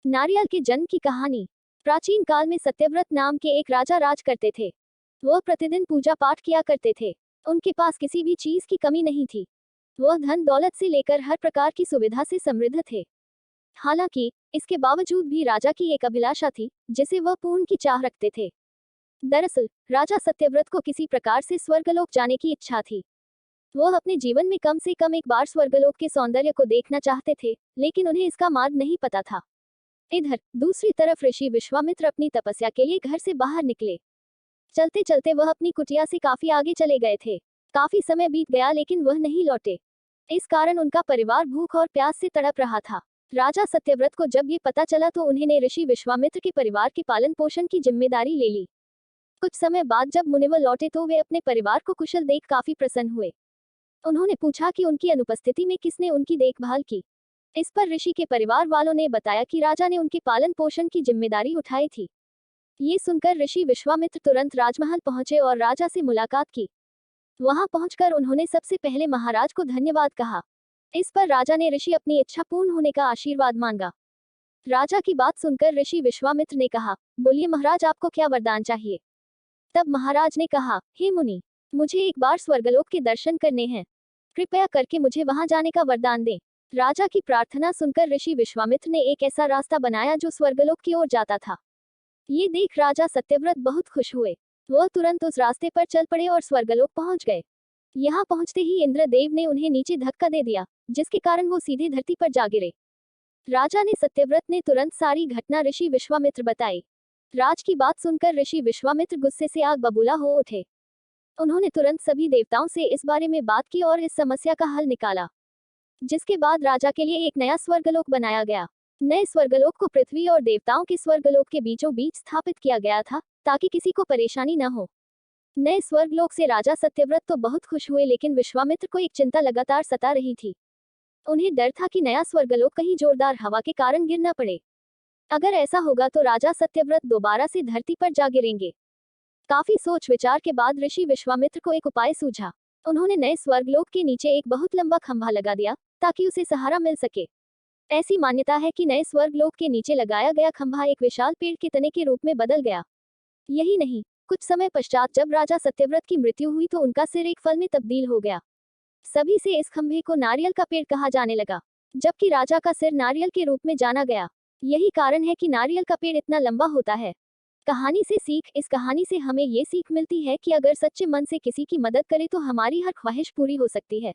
नारियल के जन्म की कहानी। प्राचीन काल में सत्यव्रत नाम के एक राजा राज करते थे। वह प्रतिदिन पूजा पाठ किया करते थे। उनके पास किसी भी चीज की कमी नहीं थी। वह धन दौलत से लेकर हर प्रकार की सुविधा से समृद्ध थे। हालांकि इसके बावजूद भी राजा की एक अभिलाषा थी जिसे वह पूर्ण की चाह रखते थे। दरअसल राजा सत्यव्रत को किसी प्रकार से स्वर्गलोक जाने की इच्छा थी। वह अपने जीवन में कम से कम एक बार स्वर्गलोक के सौंदर्य को देखना चाहते थे, लेकिन उन्हें इसका मार्ग नहीं पता था। इधर दूसरी तरफ ऋषि विश्वामित्र अपनी तपस्या के लिए घर से बाहर निकले। चलते चलते वह अपनी कुटिया से काफी आगे चले गए थे। काफी समय बीत गया लेकिन वह नहीं लौटे। इस कारण उनका परिवार भूख और प्यास से तड़प रहा था। राजा सत्यव्रत को जब ये पता चला तो उन्होंने ऋषि विश्वामित्र के परिवार के पालन पोषण की जिम्मेदारी ले ली। कुछ समय बाद जब मुनिवर लौटे तो वे अपने परिवार को कुशल देख काफी प्रसन्न हुए। उन्होंने पूछा कि उनकी अनुपस्थिति में किसने उनकी देखभाल की। इस पर ऋषि के परिवार वालों ने बताया कि राजा ने उनके पालन पोषण की जिम्मेदारी उठाई थी। ये सुनकर ऋषि विश्वामित्र तुरंत राजमहल पहुंचे और राजा से मुलाकात की। वहां पहुंचकर उन्होंने सबसे पहले महाराज को धन्यवाद कहा। इस पर राजा ने ऋषि अपनी इच्छा पूर्ण होने का आशीर्वाद मांगा। राजा की बात सुनकर ऋषि विश्वामित्र ने कहा, बोलिए महाराज, आपको क्या वरदान चाहिए। तब महाराज ने कहा, हे मुनि, मुझे एक बार स्वर्गलोक के दर्शन करने हैं। कृपया करके मुझे वहां जाने का वरदान दें। राजा की प्रार्थना सुनकर ऋषि विश्वामित्र ने एक ऐसा रास्ता बनाया जो स्वर्गलोक की ओर जाता था। ये देख राजा सत्यव्रत बहुत खुश हुए। वह तुरंत उस रास्ते पर चल पड़े और स्वर्गलोक पहुंच गए। यहाँ पहुंचते ही इंद्रदेव ने उन्हें नीचे धक्का दे दिया, जिसके कारण वो सीधे धरती पर जा गिरे। राजा ने सत्यव्रत ने तुरंत सारी घटना ऋषि विश्वामित्र बताई। राज की बात सुनकर ऋषि विश्वामित्र गुस्से से आग बबूला हो उठे। उन्होंने तुरंत सभी देवताओं से इस बारे में बात की और इस समस्या का हल निकाला, जिसके बाद राजा के लिए एक नया स्वर्गलोक बनाया गया। नए स्वर्गलोक को पृथ्वी और देवताओं के स्वर्गलोक के बीचों बीच स्थापित किया गया था, ताकि किसी को परेशानी न हो। नए स्वर्गलोक से राजा सत्यव्रत तो बहुत खुश हुए, लेकिन विश्वामित्र को एक चिंता लगातार सता रही थी। उन्हें डर था कि नया स्वर्गलोक कहीं जोरदार हवा के कारण गिर न पड़े। अगर ऐसा होगा तो राजा सत्यव्रत दोबारा से धरती पर जा गिरेंगे। काफी सोच विचार के बाद ऋषि विश्वामित्र को एक उपाय सूझा। उन्होंने नए स्वर्गलोक के नीचे एक बहुत लंबा खंभा लगा दिया, ताकि उसे सहारा मिल सके। ऐसी मान्यता है कि नए स्वर्गलोक के नीचे लगाया गया खंभा एक विशाल पेड़ के तने के रूप में बदल गया। यही नहीं, कुछ समय पश्चात जब राजा सत्यव्रत की मृत्यु हुई तो उनका सिर एक फल में तब्दील हो गया। सभी से इस खंभे को नारियल का पेड़ कहा जाने लगा, जबकि राजा का सिर नारियल के रूप में जाना गया। यही कारण है कि नारियल का पेड़ इतना लंबा होता है। कहानी से सीख। इस कहानी से हमें ये सीख मिलती है कि अगर सच्चे मन से किसी की मदद करें तो हमारी हर ख्वाहिश पूरी हो सकती है।